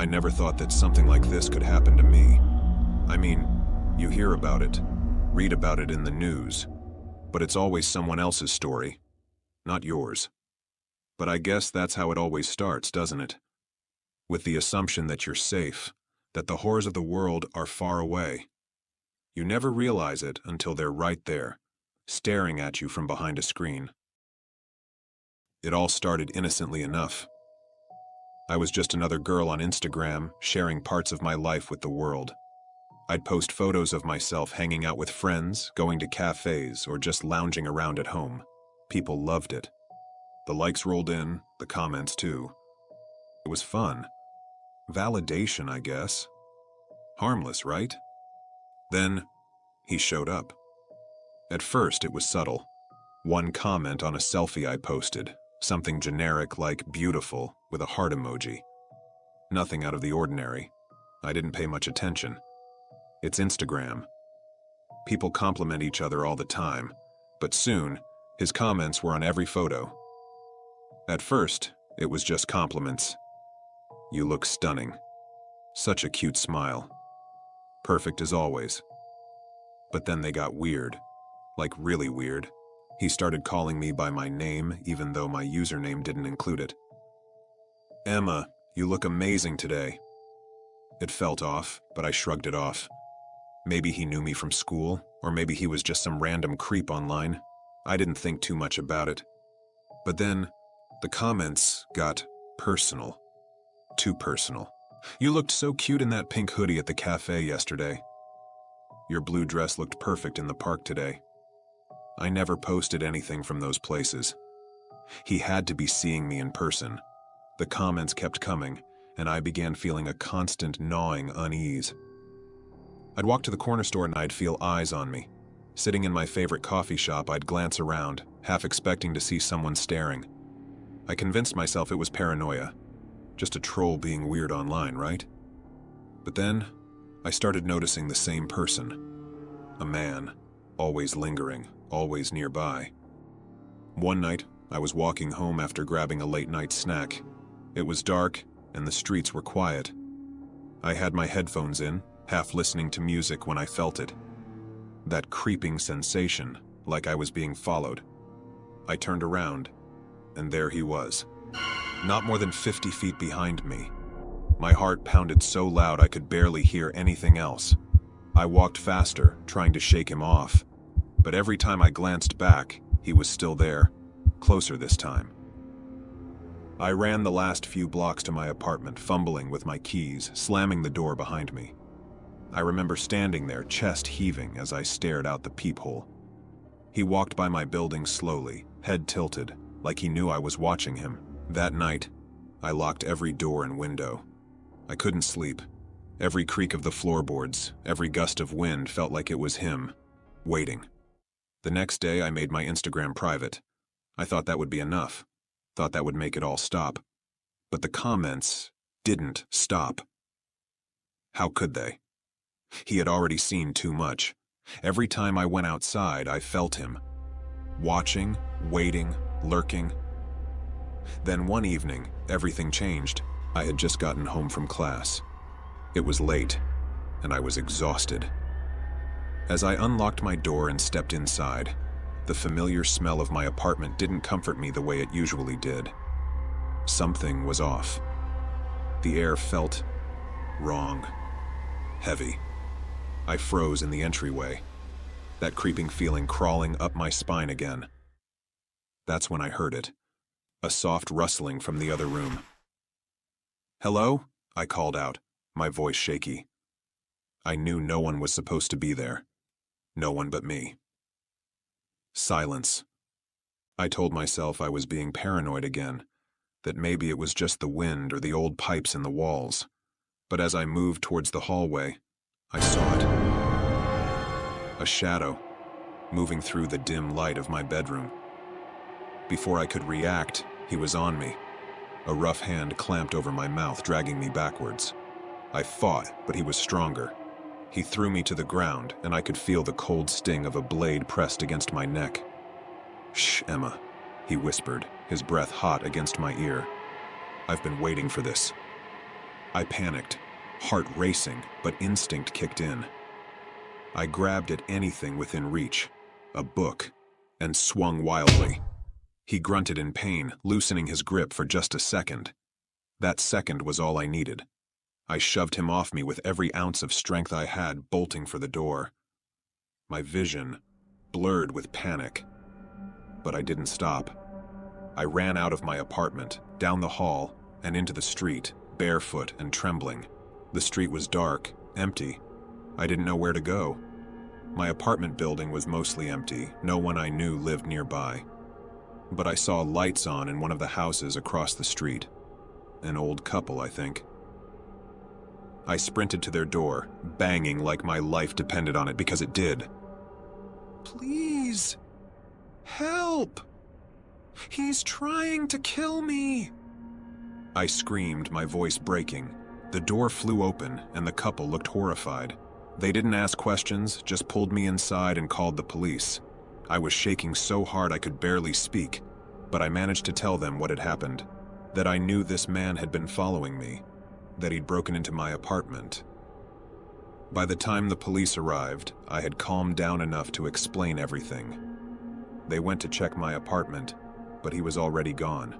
I never thought that something like this could happen to me. I mean, you hear about it, read about it in the news, but it's always someone else's story, not yours. But I guess that's how it always starts, doesn't it? With the assumption that you're safe, that the horrors of the world are far away. You never realize it until they're right there, staring at you from behind a screen. It all started innocently enough. I was just another girl on Instagram, sharing parts of my life with the world. I'd post photos of myself hanging out with friends, going to cafes, or just lounging around at home. People loved it. The likes rolled in, the comments too. It was fun. Validation, I guess. Harmless, right? Then, he showed up. At first, it was subtle. One comment on a selfie I posted, something generic like beautiful with a heart emoji. Nothing out of the ordinary. I didn't pay much attention. It's Instagram. People compliment each other all the time, but soon, his comments were on every photo. At first, it was just compliments. You look stunning. Such a cute smile. Perfect as always. But then they got weird. Like really weird. He started calling me by my name, even though my username didn't include it. Emma, you look amazing today. It felt off, but I shrugged it off. Maybe he knew me from school, or maybe he was just some random creep online. I didn't think too much about it. But then, the comments got personal. Too personal. You looked so cute in that pink hoodie at the cafe yesterday. Your blue dress looked perfect in the park today. I never posted anything from those places. He had to be seeing me in person. The comments kept coming, and I began feeling a constant gnawing unease. I'd walk to the corner store and I'd feel eyes on me. Sitting in my favorite coffee shop, I'd glance around, half expecting to see someone staring. I convinced myself it was paranoia. Just a troll being weird online, right? But then, I started noticing the same person. A man, always lingering, always nearby. One night, I was walking home after grabbing a late-night snack. It was dark, and the streets were quiet. I had my headphones in, half listening to music when I felt it. That creeping sensation, like I was being followed. I turned around, and there he was. Not more than 50 feet behind me. My heart pounded so loud I could barely hear anything else. I walked faster, trying to shake him off. But every time I glanced back, he was still there, closer this time. I ran the last few blocks to my apartment, fumbling with my keys, slamming the door behind me. I remember standing there, chest heaving as I stared out the peephole. He walked by my building slowly, head tilted, like he knew I was watching him. That night, I locked every door and window. I couldn't sleep. Every creak of the floorboards, every gust of wind felt like it was him, waiting. The next day, I made my Instagram private. I thought that would be enough. Thought that would make it all stop. But the comments didn't stop. How could they? He had already seen too much. Every time I went outside, I felt him. Watching, waiting, lurking. Then one evening, everything changed. I had just gotten home from class. It was late, and I was exhausted. As I unlocked my door and stepped inside, the familiar smell of my apartment didn't comfort me the way it usually did. Something was off. The air felt wrong, heavy. I froze in the entryway, that creeping feeling crawling up my spine again. That's when I heard it, a soft rustling from the other room. "Hello?" I called out, my voice shaky. I knew no one was supposed to be there. No one but me. Silence. I told myself I was being paranoid again, that maybe it was just the wind or the old pipes in the walls. But as I moved towards the hallway, I saw it. A shadow, moving through the dim light of my bedroom. Before I could react, he was on me. A rough hand clamped over my mouth, dragging me backwards. I fought, but he was stronger. He threw me to the ground, and I could feel the cold sting of a blade pressed against my neck. "Shh, Emma," he whispered, his breath hot against my ear. "I've been waiting for this." I panicked, heart racing, but instinct kicked in. I grabbed at anything within reach, a book, and swung wildly. He grunted in pain, loosening his grip for just a second. That second was all I needed. I shoved him off me with every ounce of strength I had, bolting for the door. My vision blurred with panic. But I didn't stop. I ran out of my apartment, down the hall, and into the street, barefoot and trembling. The street was dark, empty. I didn't know where to go. My apartment building was mostly empty. No one I knew lived nearby. But I saw lights on in one of the houses across the street. An old couple, I think. I sprinted to their door, banging like my life depended on it, because it did. "Please, help! He's trying to kill me!" I screamed, my voice breaking. The door flew open, and the couple looked horrified. They didn't ask questions, just pulled me inside and called the police. I was shaking so hard I could barely speak, but I managed to tell them what had happened. That I knew this man had been following me, that he'd broken into my apartment. By the time the police arrived, I had calmed down enough to explain everything. They went to check my apartment, but he was already gone.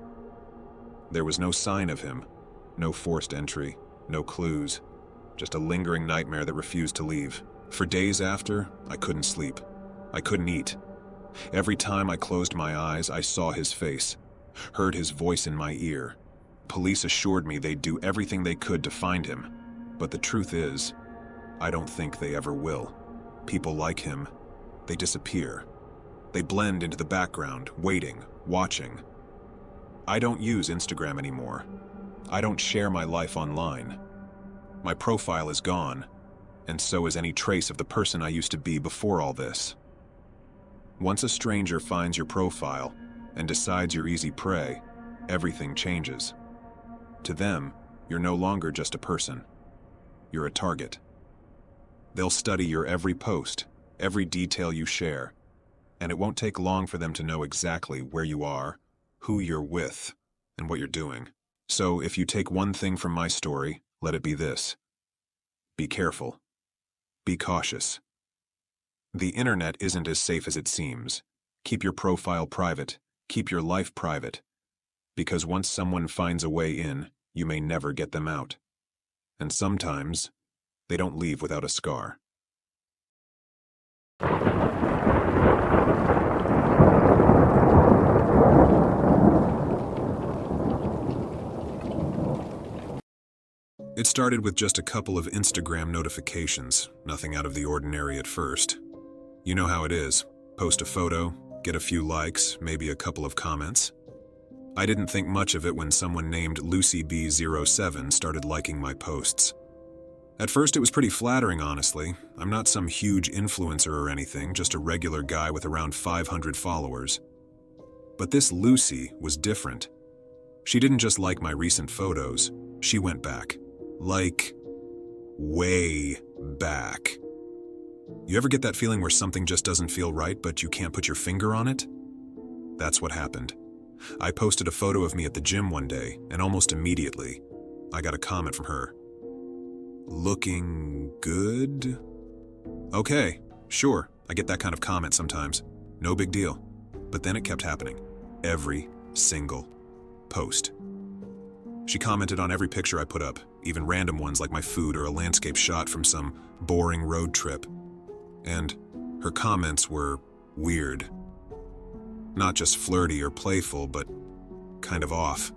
There was no sign of him, no forced entry, no clues, just a lingering nightmare that refused to leave. For days after, I couldn't sleep. I couldn't eat. Every time I closed my eyes, I saw his face, heard his voice in my ear. Police assured me they'd do everything they could to find him, but the truth is, I don't think they ever will. People like him, they disappear. They blend into the background, waiting, watching. I don't use Instagram anymore. I don't share my life online. My profile is gone, and so is any trace of the person I used to be before all this. Once a stranger finds your profile and decides you're easy prey, everything changes. To them, you're no longer just a person. You're a target. They'll study your every post, every detail you share, and it won't take long for them to know exactly where you are, who you're with, and what you're doing. So if you take one thing from my story, let it be this. Be careful. Be cautious. The internet isn't as safe as it seems. Keep your profile private. Keep your life private. Because once someone finds a way in, you may never get them out. And sometimes, they don't leave without a scar. It started with just a couple of Instagram notifications, nothing out of the ordinary at first. You know how it is. Post a photo, get a few likes, maybe a couple of comments. I didn't think much of it when someone named LucyB07 started liking my posts. At first it was pretty flattering, honestly. I'm not some huge influencer or anything, just a regular guy with around 500 followers. But this Lucy was different. She didn't just like my recent photos, she went back. Like, way back. You ever get that feeling where something just doesn't feel right, but you can't put your finger on it? That's what happened. I posted a photo of me at the gym one day, and almost immediately, I got a comment from her. "Looking good?" Okay, sure, I get that kind of comment sometimes. No big deal. But then it kept happening. Every single post. She commented on every picture I put up, even random ones like my food or a landscape shot from some boring road trip. And her comments were weird. Not just flirty or playful, but kind of off.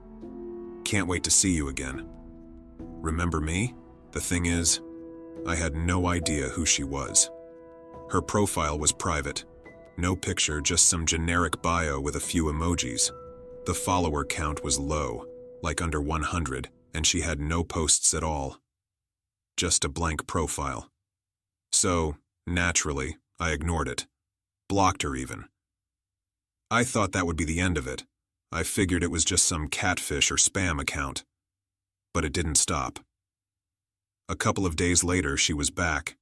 "Can't wait to see you again." Remember me? The thing is, I had no idea who she was. Her profile was private. No picture, just some generic bio with a few emojis. The follower count was low, like under 100, and she had no posts at all. Just a blank profile. So, naturally, I ignored it. Blocked her even. I thought that would be the end of it. I figured it was just some catfish or spam account. But it didn't stop. A couple of days later, she was back.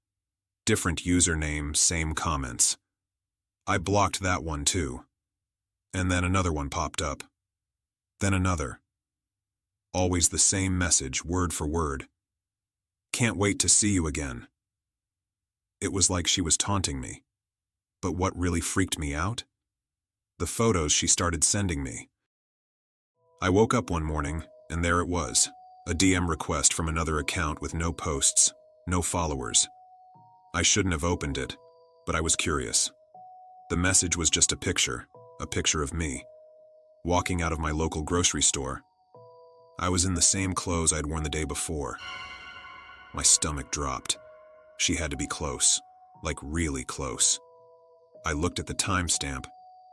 Different username, same comments. I blocked that one too. And then another one popped up. Then another. Always the same message, word for word. Can't wait to see you again. It was like she was taunting me. But what really freaked me out? The photos she started sending me. I woke up one morning, and there it was, a DM request from another account with no posts, no followers. I shouldn't have opened it, but I was curious. The message was just a picture of me, walking out of my local grocery store. I was in the same clothes I'd worn the day before. My stomach dropped. She had to be close, like really close. I looked at the timestamp.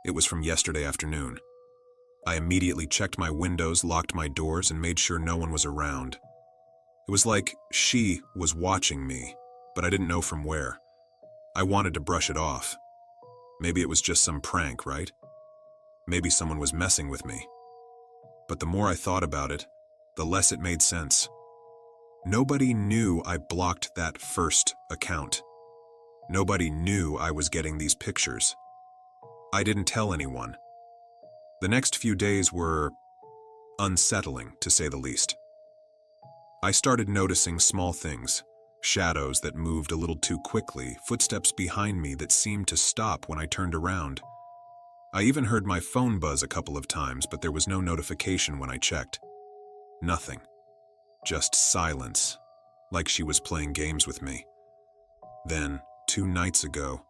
It was from yesterday afternoon. I immediately checked my windows, locked my doors, and made sure no one was around. It was like she was watching me, but I didn't know from where. I wanted to brush it off. Maybe it was just some prank, right? Maybe someone was messing with me. But the more I thought about it, the less it made sense. Nobody knew I blocked that first account. Nobody knew I was getting these pictures. I didn't tell anyone. The next few days were unsettling, to say the least. I started noticing small things, shadows that moved a little too quickly, footsteps behind me that seemed to stop when I turned around. I even heard my phone buzz a couple of times, but there was no notification when I checked. Nothing. Just silence, like she was playing games with me. Then, 2 nights ago,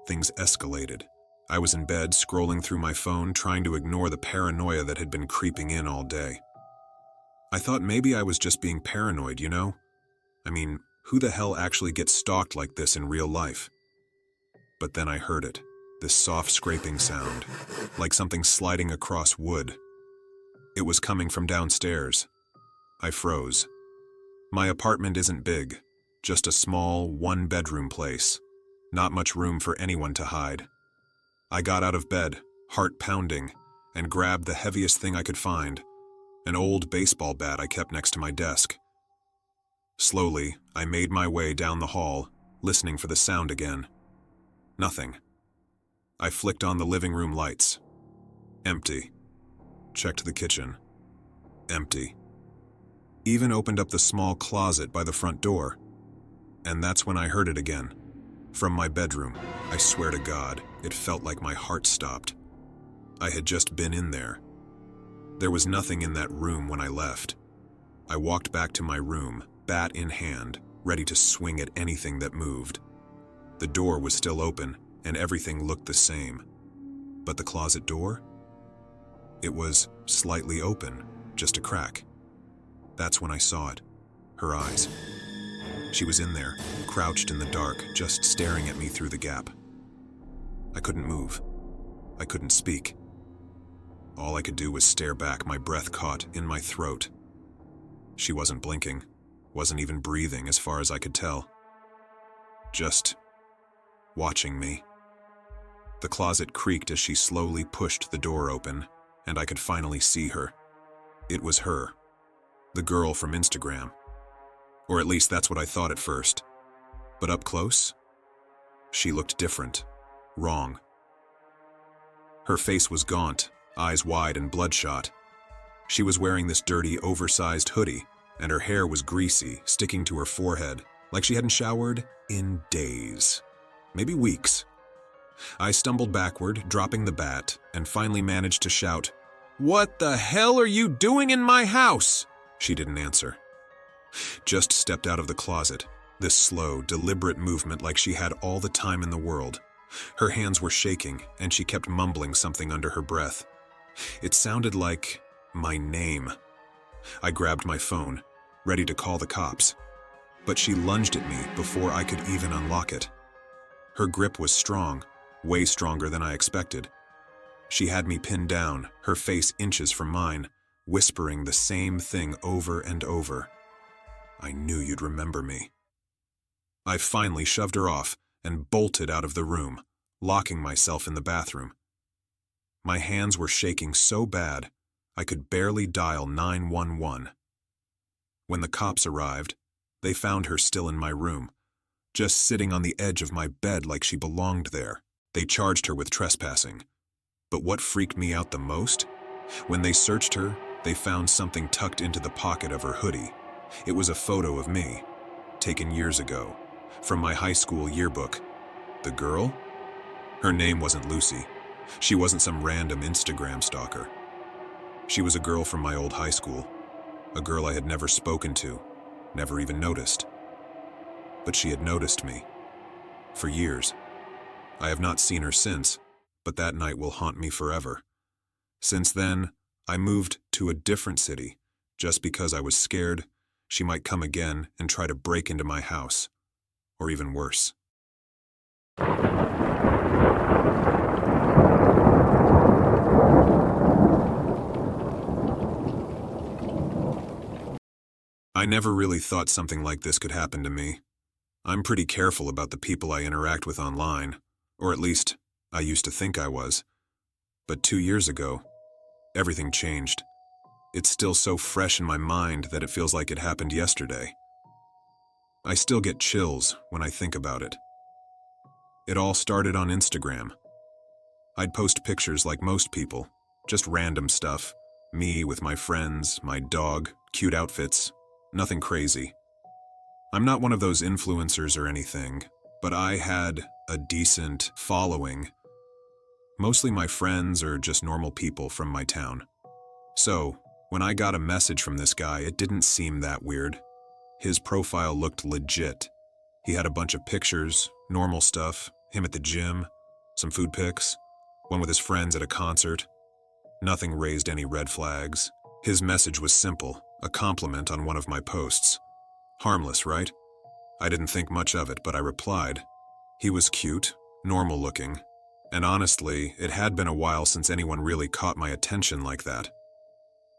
things escalated. I was in bed, scrolling through my phone, trying to ignore the paranoia that had been creeping in all day. I thought maybe I was just being paranoid, you know? I mean, who the hell actually gets stalked like this in real life? But then I heard it, this soft scraping sound, like something sliding across wood. It was coming from downstairs. I froze. My apartment isn't big, just a small, 1-bedroom place. Not much room for anyone to hide. I got out of bed, heart pounding, and grabbed the heaviest thing I could find, an old baseball bat I kept next to my desk. Slowly, I made my way down the hall, listening for the sound again. Nothing. I flicked on the living room lights. Empty. Checked the kitchen. Empty. Even opened up the small closet by the front door. And that's when I heard it again. From my bedroom, I swear to God, it felt like my heart stopped. I had just been in there. There was nothing in that room when I left. I walked back to my room, bat in hand, ready to swing at anything that moved. The door was still open, and everything looked the same. But the closet door? It was slightly open, just a crack. That's when I saw it. Her eyes. She was in there, crouched in the dark, just staring at me through the gap. I couldn't move. I couldn't speak. All I could do was stare back, my breath caught in my throat. She wasn't blinking, wasn't even breathing as far as I could tell. Just watching me. The closet creaked as she slowly pushed the door open, and I could finally see her. It was her, the girl from Instagram. Or at least that's what I thought at first. But up close, she looked different, wrong. Her face was gaunt, eyes wide and bloodshot. She was wearing this dirty, oversized hoodie, and her hair was greasy, sticking to her forehead, like she hadn't showered in days, maybe weeks. I stumbled backward, dropping the bat, and finally managed to shout, "What the hell are you doing in my house?" She didn't answer. Just stepped out of the closet, this slow, deliberate movement like she had all the time in the world. Her hands were shaking, and she kept mumbling something under her breath. It sounded like my name. I grabbed my phone, ready to call the cops. But she lunged at me before I could even unlock it. Her grip was strong, way stronger than I expected. She had me pinned down, her face inches from mine, whispering the same thing over and over. "I knew you'd remember me." I finally shoved her off and bolted out of the room, locking myself in the bathroom. My hands were shaking so bad, I could barely dial 911. When the cops arrived, they found her still in my room, just sitting on the edge of my bed like she belonged there. They charged her with trespassing. But what freaked me out the most? When they searched her, they found something tucked into the pocket of her hoodie. It was a photo of me. taken years ago, from my high school yearbook. The girl? Her name wasn't Lucy. She wasn't some random Instagram stalker. She was a girl from my old high school, a girl I had never spoken to, never even noticed. But she had noticed me. For years. I have not seen her since, but that night will haunt me forever. Since then, I moved to a different city, just because I was scared she might come again and try to break into my house. Or even worse. I never really thought something like this could happen to me. I'm pretty careful about the people I interact with online, or at least, I used to think I was. But 2 years ago, everything changed. It's still so fresh in my mind that it feels like it happened yesterday. I still get chills when I think about it. It all started on Instagram. I'd post pictures like most people, just random stuff. Me with my friends, my dog, cute outfits, nothing crazy. I'm not one of those influencers or anything, but I had a decent following. Mostly my friends or just normal people from my town. So, when I got a message from this guy, it didn't seem that weird. His profile looked legit. He had a bunch of pictures, normal stuff, him at the gym, some food pics, one with his friends at a concert. Nothing raised any red flags. His message was simple, a compliment on one of my posts. Harmless, right? I didn't think much of it, but I replied. He was cute, normal looking, and honestly, it had been a while since anyone really caught my attention like that.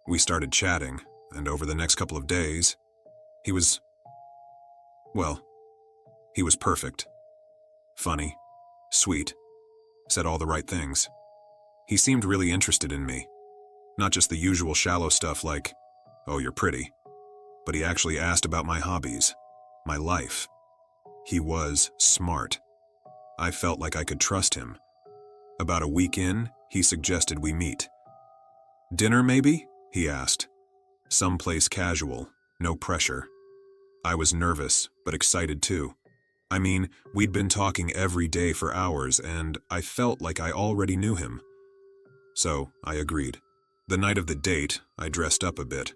We started chatting, and over the next couple of days, he was perfect. Funny, sweet, said all the right things. He seemed really interested in me. Not just the usual shallow stuff like, "Oh, you're pretty," but he actually asked about my hobbies, my life. He was smart. I felt like I could trust him. About a week in, he suggested we meet. "Dinner, maybe?" he asked. Someplace casual, no pressure. I was nervous, but excited too. I mean, we'd been talking every day for hours, and I felt like I already knew him. So, I agreed. The night of the date, I dressed up a bit.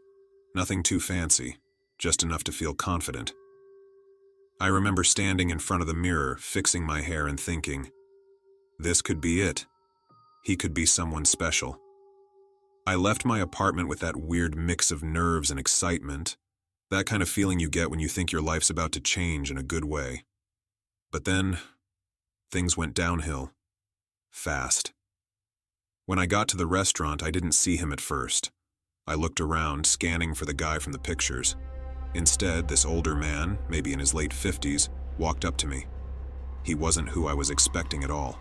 Nothing too fancy, just enough to feel confident. I remember standing in front of the mirror, fixing my hair and thinking, this could be it. He could be someone special. I left my apartment with that weird mix of nerves and excitement, that kind of feeling you get when you think your life's about to change in a good way. But then, things went downhill. Fast. When I got to the restaurant, I didn't see him at first. I looked around, scanning for the guy from the pictures. Instead, this older man, maybe in his late 50s, walked up to me. He wasn't who I was expecting at all.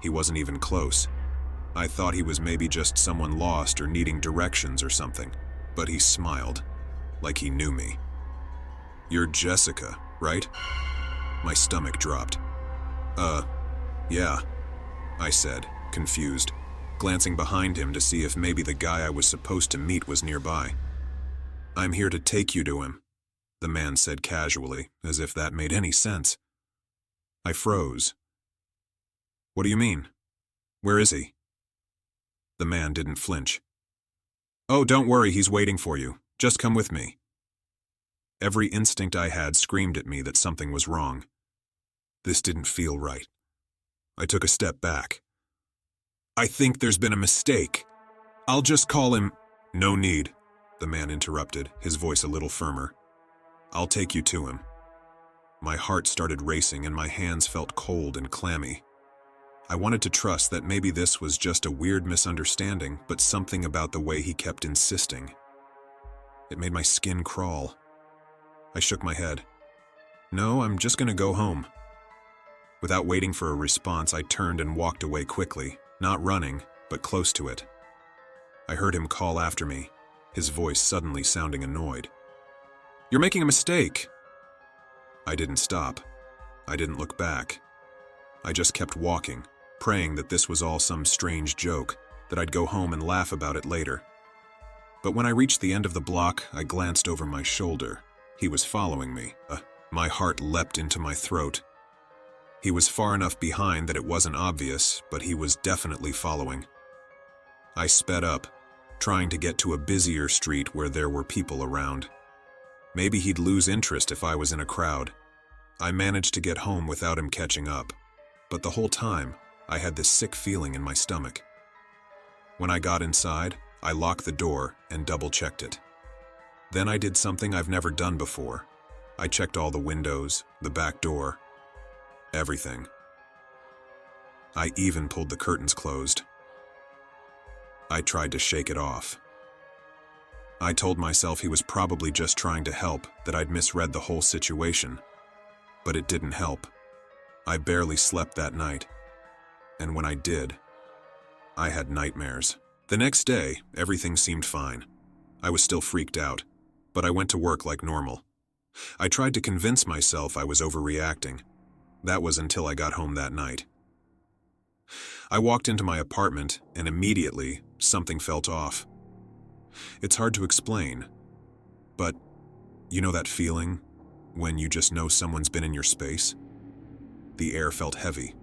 He wasn't even close. I thought he was maybe just someone lost or needing directions or something, but he smiled, like he knew me. "You're Jessica, right?" My stomach dropped. Yeah," I said, confused, glancing behind him to see if maybe the guy I was supposed to meet was nearby. "I'm here to take you to him," the man said casually, as if that made any sense. I froze. "What do you mean? Where is he?" The man didn't flinch. "Oh, don't worry, he's waiting for you. Just come with me." Every instinct I had screamed at me that something was wrong. This didn't feel right. I took a step back. "I think there's been a mistake. I'll just call him—" "No need," the man interrupted, his voice a little firmer. "I'll take you to him." My heart started racing and my hands felt cold and clammy. I wanted to trust that maybe this was just a weird misunderstanding, but something about the way he kept insisting. It made my skin crawl. I shook my head. "No, I'm just gonna go home." Without waiting for a response, I turned and walked away quickly, not running, but close to it. I heard him call after me, his voice suddenly sounding annoyed. "You're making a mistake." I didn't stop. I didn't look back. I just kept walking, praying that this was all some strange joke, that I'd go home and laugh about it later. But when I reached the end of the block, I glanced over my shoulder. He was following me, My heart leapt into my throat. He was far enough behind that it wasn't obvious, but he was definitely following. I sped up, trying to get to a busier street where there were people around. Maybe he'd lose interest if I was in a crowd. I managed to get home without him catching up, but the whole time, I had this sick feeling in my stomach. When I got inside, I locked the door and double-checked it. Then I did something I've never done before. I checked all the windows, the back door, everything. I even pulled the curtains closed. I tried to shake it off. I told myself he was probably just trying to help, that I'd misread the whole situation. But it didn't help. I barely slept that night. And when I did, I had nightmares. The next day, everything seemed fine. I was still freaked out, but I went to work like normal. I tried to convince myself I was overreacting. That was until I got home that night. I walked into my apartment, and immediately, something felt off. It's hard to explain, but you know that feeling when you just know someone's been in your space? The air felt heavy,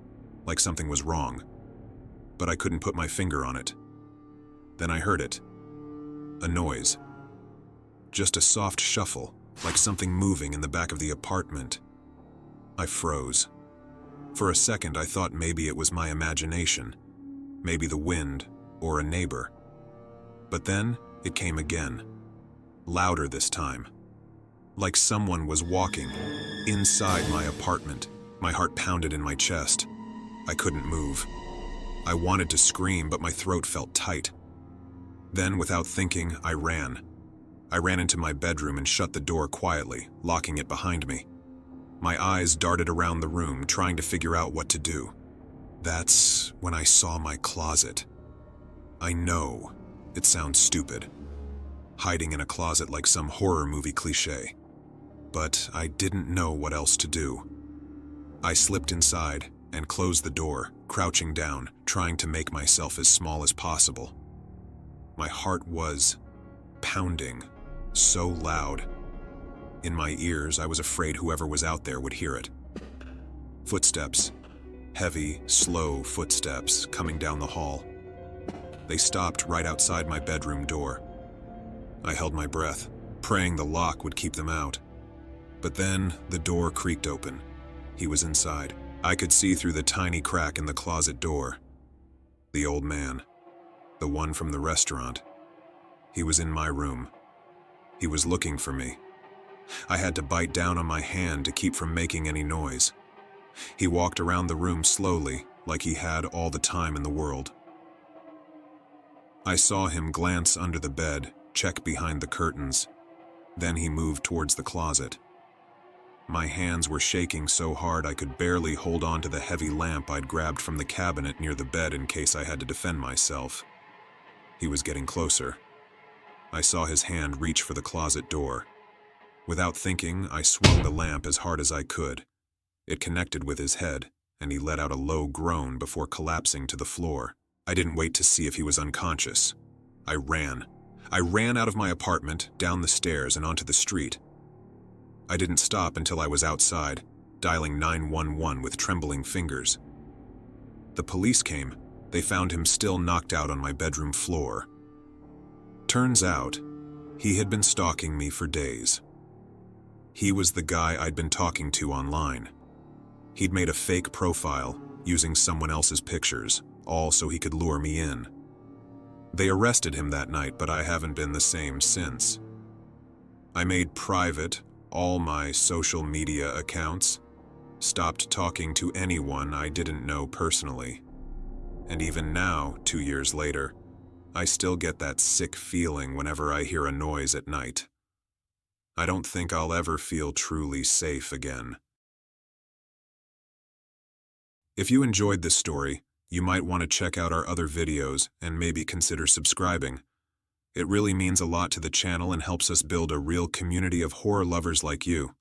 like something was wrong, but I couldn't put my finger on it. Then I heard it. A noise. Just a soft shuffle, like something moving in the back of the apartment. I froze. For a second, I thought maybe it was my imagination, maybe the wind or a neighbor. But then it came again, louder this time, like someone was walking inside my apartment. My heart pounded in my chest. I couldn't move. I wanted to scream, but my throat felt tight. Then, without thinking, I ran. I ran into my bedroom and shut the door quietly, locking it behind me. My eyes darted around the room, trying to figure out what to do. That's when I saw my closet. I know it sounds stupid, hiding in a closet like some horror movie cliché, but I didn't know what else to do. I slipped inside and closed the door, crouching down, trying to make myself as small as possible. My heart was pounding so loud. In my ears, I was afraid whoever was out there would hear it. Footsteps. Heavy, slow footsteps coming down the hall. They stopped right outside my bedroom door. I held my breath, praying the lock would keep them out. But then the door creaked open. He was inside. I could see through the tiny crack in the closet door. The old man. The one from the restaurant. He was in my room. He was looking for me. I had to bite down on my hand to keep from making any noise. He walked around the room slowly, like he had all the time in the world. I saw him glance under the bed, check behind the curtains. Then he moved towards the closet. My hands were shaking so hard I could barely hold on to the heavy lamp I'd grabbed from the cabinet near the bed in case I had to defend myself. He was getting closer. I saw his hand reach for the closet door. Without thinking, I swung the lamp as hard as I could. It connected with his head, and he let out a low groan before collapsing to the floor. I didn't wait to see if he was unconscious. I ran. I ran out of my apartment, down the stairs, and onto the street. I didn't stop until I was outside, dialing 911 with trembling fingers. The police came. They found him still knocked out on my bedroom floor. Turns out, he had been stalking me for days. He was the guy I'd been talking to online. He'd made a fake profile, using someone else's pictures, all so he could lure me in. They arrested him that night, but I haven't been the same since. I made private all my social media accounts, stopped talking to anyone I didn't know personally. And even now, 2 years later, I still get that sick feeling whenever I hear a noise at night. I don't think I'll ever feel truly safe again. If you enjoyed this story, you might want to check out our other videos and maybe consider subscribing. It really means a lot to the channel and helps us build a real community of horror lovers like you.